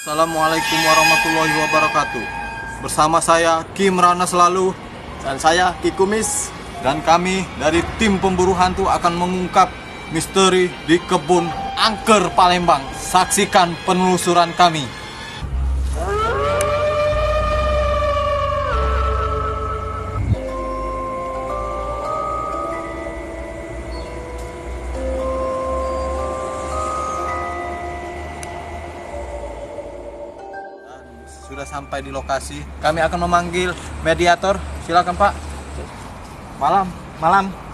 Assalamualaikum warahmatullahi wabarakatuh. Bersama saya Kim Rana Selalu Dan saya Ki Kumis. dan kami dari tim pemburu hantu akan mengungkap misteri di kebun angker Palembang. Saksikan penelusuran kami. Sudah sampai di lokasi, kami akan memanggil mediator. Silakan Pak. Malam.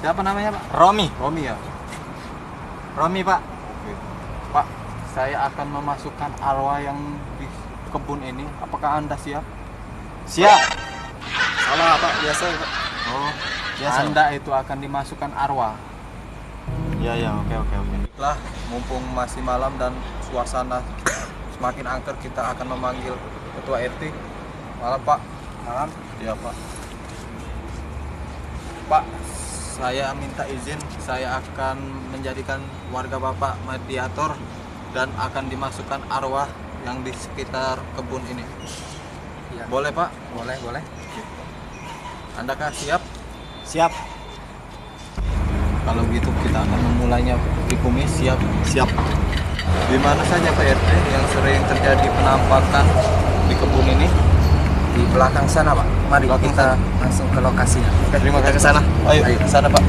Siapa namanya Pak? Romi. Romi ya. Romi Pak. Oke. Pak, saya akan memasukkan arwah yang di kebun ini. Apakah Anda siap? Siap. Salah Pak, biasa Pak. Oh, Biasa. Anda itu akan dimasukkan arwah. Ya, oke. Lah, mumpung masih malam dan suasana semakin angker, kita akan memanggil Ketua RT. Malam Pak. Malam. Iya Pak. Pak, saya minta izin, saya akan menjadikan warga Bapak mediator dan akan dimasukkan arwah yang di sekitar kebun ini. Ya. Boleh Pak? Boleh. Andakah siap? Siap. Kalau gitu kita akan memulainya. Di Kumis siap? Siap. Di mana saja Pak RT yang sering terjadi penampakan di kebun ini? Di belakang sana Pak. Mari Belakang kita sana. langsung ke lokasi. Terima kasih. Ke sana. Ayo, ke sana Pak.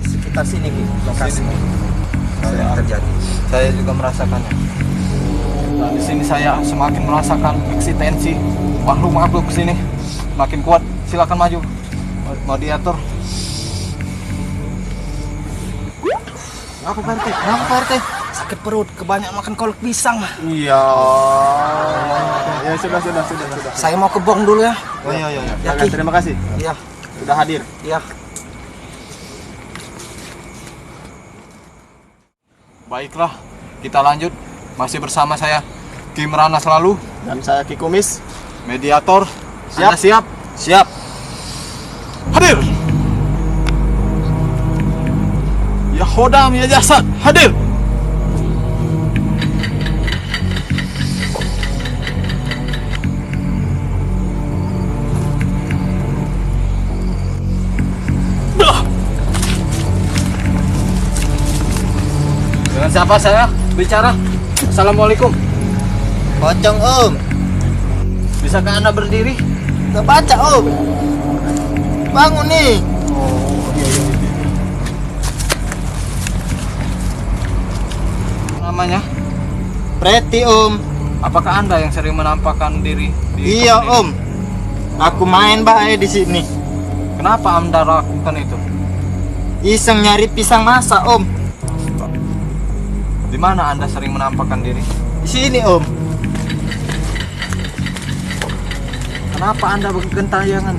Sekitar sini Ki, lokasi Sini. sering terjadi. Saya juga merasakannya. Nah, di sini saya semakin merasakan eksistensi makhluk-makhluk sini makin kuat. Silakan maju, mediator. Apa Pak RT? Kenapa Pak RT? Sakit perut, kebanyakan makan kolak pisang. Iya. Ya sudah. Saya mau ke Bong dulu ya. Oh iya. Ya, Ki. Terima kasih Iya. sudah hadir. Iya. Baiklah, kita lanjut. Masih bersama saya Kim Rana Selalu, Dan saya Ki Kumis. mediator. Siap. Anda siap? Siap. Hadir. Ya Hodam ya jasad, hadir. Dah. Dengan siapa saya bicara? Assalamualaikum. Pocong Om. Bisakah Anda berdiri? Gak baca Om. Bangun nih. Namanya? Preti Om. Apakah Anda yang sering menampakkan diri di Iya kebun ini? Om. Aku main bae di sini. Kenapa Anda lakukan itu? Iseng nyari pisang masak Om. Di mana Anda sering menampakkan diri? Di sini Om. Kenapa Anda bergentayangan?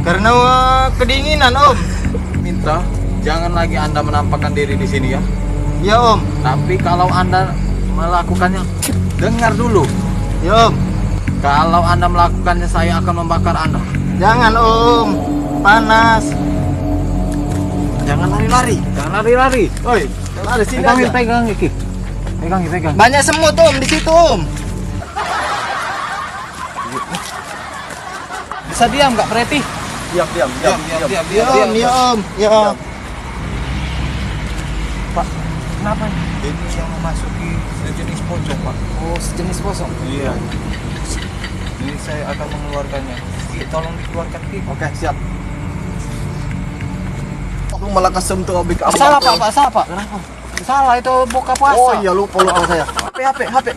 Karena kedinginan Om. Minta jangan lagi Anda menampakkan diri di sini ya. Ya Om. Tapi kalau Anda melakukannya, dengar dulu. Ya Om. Kalau Anda melakukannya, saya akan membakar Anda. Jangan Om. Panas. Jangan lari-lari. Jangan lari-lari. Oi, Ada sini pegang, aja. pegang, Iki. Pegang. Banyak semut Om di situ Om. Bisa diam nggak, Preti? Diam. Diam. Ya Om. Ya Om. Ya Om. Pak, kenapa ini yang memasuki sejenis pocong, Pak? Oh, sejenis kosong. Iya. Ini saya akan mengeluarkannya. Ki, tolong dikeluarkan, Ki. Oke, siap. Aku malah kesem tuh obik. Salah Pak. Kenapa? Salah, itu buka puasa. Oh iya, lupa saya.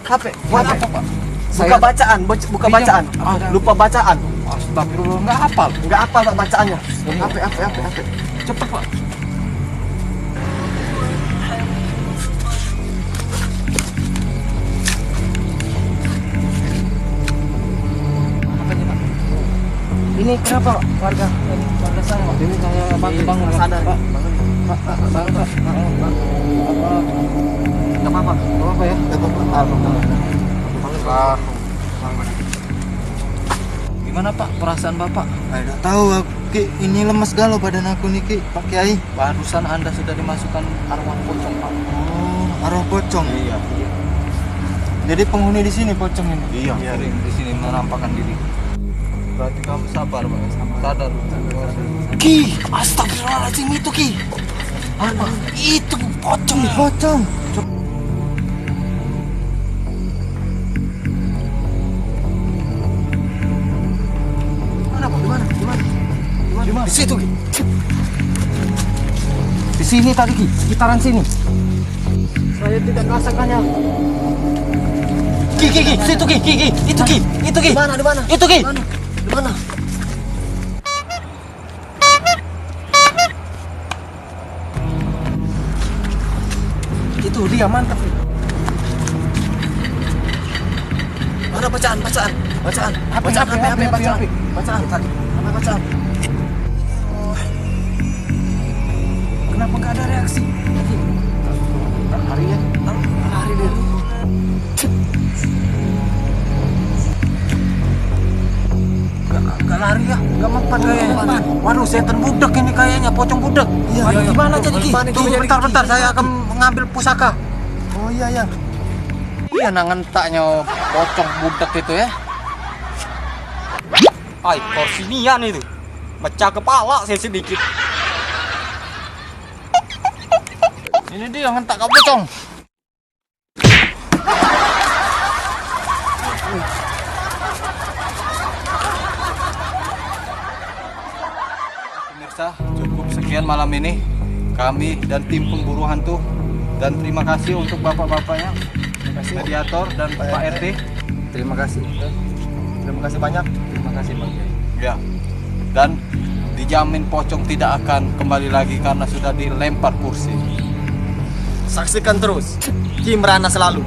HP. Buat apa, Pak? Buka bacaan, buka Pinjam. bacaan. Lupa bacaan. Astagfirullah, nggak hafal. Enggak apa Pak bacaannya. HP. Cepet, Pak. Ini kenapa Pak? Warga saya Pak. Ini saya bangun, sadar. Pak. Bangun, Pak. Enggak apa-apa. Nggak apa ya? Ah, Gimana Pak perasaan Bapak? Enggak tahu aku. Ki, ini lemas galau badan aku nih Ki, Pak Kiai. Barusan Anda sudah dimasukkan arwah pocong, Pak. Oh, arwah pocong. Iya. Jadi penghuni di sini pocong ini. Iya, sering di sini menampakkan diri. Berarti kamu sabar, Pak. Sadar. Ki, astagfirullahaladzim itu Ki. Apa? Itu pocong. Pocong. Mana Pak? Di mana? Di mana? Di mana? Di situ Ki. Di sini tadi Ki, sekitaran sini. Saya tidak merasakannya. Ki, situ Ki, itu Ki. Di mana? Di mana? Itu Ki. Di mana? Itu dia, mantap Ki. Mana bacaan? Bacaan tadi. Mana bacaan? Kenapa nggak ada reaksi? Lari ya? Lari dia. Gak lari ya? Gak mempan kayaknya. Waduh, setan budak ini kayaknya, pocong budak. Iya. Gimana jadi Ki? Tunggu bentar, saya akan mengambil pusaka. Oh iya. Iya, nangentaknya pocong budak itu ya. Ay, korsinian itu. Pecah kepala saya sedikit. Ini dia ngentak kau pocong. Pemirsa, cukup sekian malam ini kami dan tim pemburu hantu, dan terima kasih untuk bapak-bapaknya, mediator dan Pak RT. Terima kasih. Terima kasih banyak. Terima kasih Pak Kiai. Ya. Dan dijamin pocong tidak akan kembali lagi karena sudah dilempar kursi. Saksikan terus Ki Merana selalu.